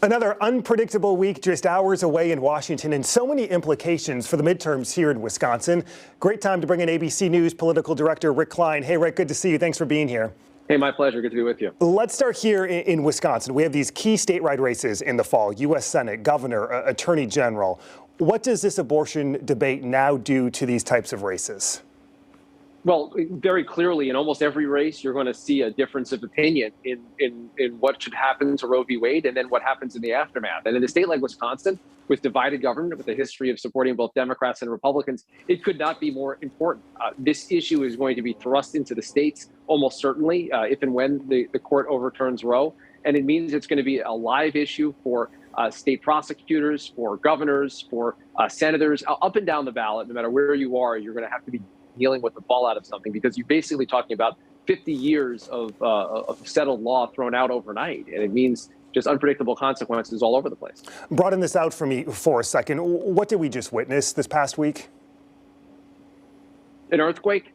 Another unpredictable week just hours away in Washington, and so many implications for the midterms here in Wisconsin. Great time to bring in ABC News political director Rick Klein. Hey, Rick, good to see you. Thanks for being here. Hey, my pleasure. Good to be with you. Let's start here in Wisconsin. We have these key statewide races in the fall: U.S. Senate, governor, attorney general. What does this abortion debate now do to these types of races? Well, very clearly, in almost every race, you're going to see a difference of opinion in what should happen to Roe v. Wade and then what happens in the aftermath. And in a state like Wisconsin, with divided government, with a history of supporting both Democrats and Republicans, it could not be more important. This issue is going to be thrust into the states almost certainly if and when the court overturns Roe. And it means it's going to be a live issue for state prosecutors, for governors, for senators, up and down the ballot. No matter where you are, you're going to have to be dealing with the fallout of something, because you're basically talking about 50 years of settled law thrown out overnight. And it means just unpredictable consequences all over the place. Broaden this out for me for a second. What did we just witness this past week? An earthquake.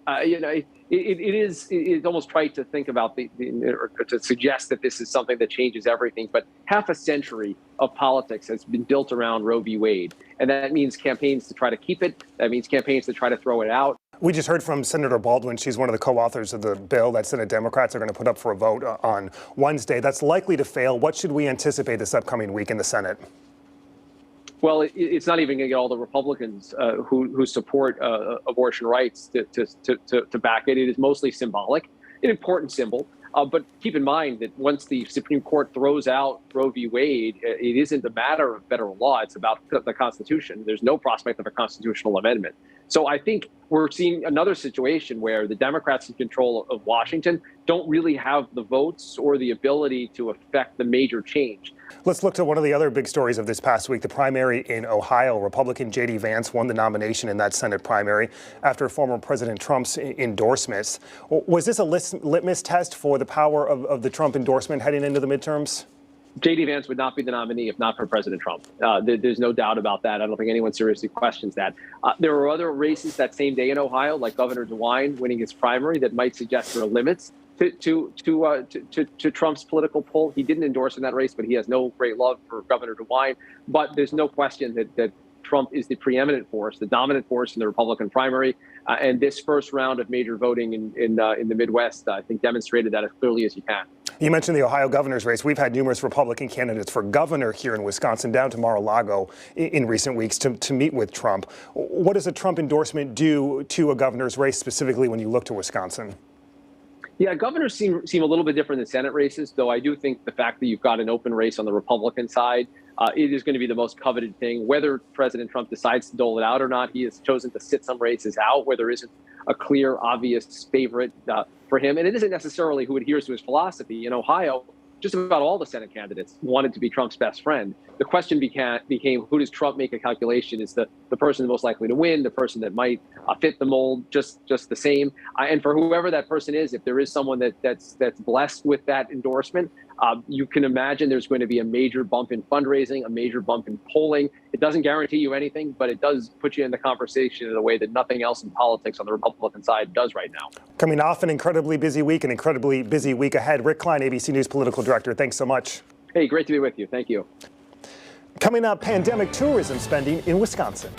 It's almost trite to think about or to suggest that this is something that changes everything. But half a century of politics has been built around Roe v. Wade. And that means campaigns to try to keep it. That means campaigns to try to throw it out. We just heard from Senator Baldwin. She's one of the co-authors of the bill that Senate Democrats are going to put up for a vote on Wednesday. That's likely to fail. What should we anticipate this upcoming week in the Senate? Well, it's not even going to get all the Republicans who support abortion rights to back it. It is mostly symbolic, an important symbol. But keep in mind that once the Supreme Court throws out Roe v. Wade, it isn't a matter of federal law. It's about the Constitution. There's no prospect of a constitutional amendment. So I think we're seeing another situation where the Democrats in control of Washington don't really have the votes or the ability to affect the major change. Let's look to one of the other big stories of this past week, the primary in Ohio. Republican J.D. Vance won the nomination in that Senate primary after former President Trump's endorsements. Was this a litmus test for the power of the Trump endorsement heading into the midterms? J.D. Vance would not be the nominee if not for President Trump. There's no doubt about that. I don't think anyone seriously questions that. There were other races that same day in Ohio, like Governor DeWine winning his primary, that might suggest there are limits to Trump's political pull. He didn't endorse in that race, but he has no great love for Governor DeWine. But there's no question that Trump is the preeminent force, the dominant force in the Republican primary. And this first round of major voting in the Midwest, I think, demonstrated that as clearly as you can. You mentioned the Ohio governor's race. We've had numerous Republican candidates for governor here in Wisconsin down to Mar-a-Lago in recent weeks to meet with Trump. What does a Trump endorsement do to a governor's race, specifically when you look to Wisconsin? Yeah, governors seem a little bit different than Senate races, though I do think the fact that you've got an open race on the Republican side, it is going to be the most coveted thing. Whether President Trump decides to dole it out or not, he has chosen to sit some races out where there isn't a clear, obvious favorite for him. And it isn't necessarily who adheres to his philosophy. In Ohio, just about all the Senate candidates wanted to be Trump's best friend. The question became, who does Trump make a calculation is the person most likely to win, the person that might fit the mold just the same. And for whoever that person is, if there is someone that's blessed with that endorsement, you can imagine there's going to be a major bump in fundraising, a major bump in polling. It doesn't guarantee you anything, but it does put you in the conversation in a way that nothing else in politics on the Republican side does right now. Coming off an incredibly busy week, ahead. Rick Klein, ABC News political director. Thanks so much. Hey, great to be with you. Thank you. Coming up, pandemic tourism spending in Wisconsin.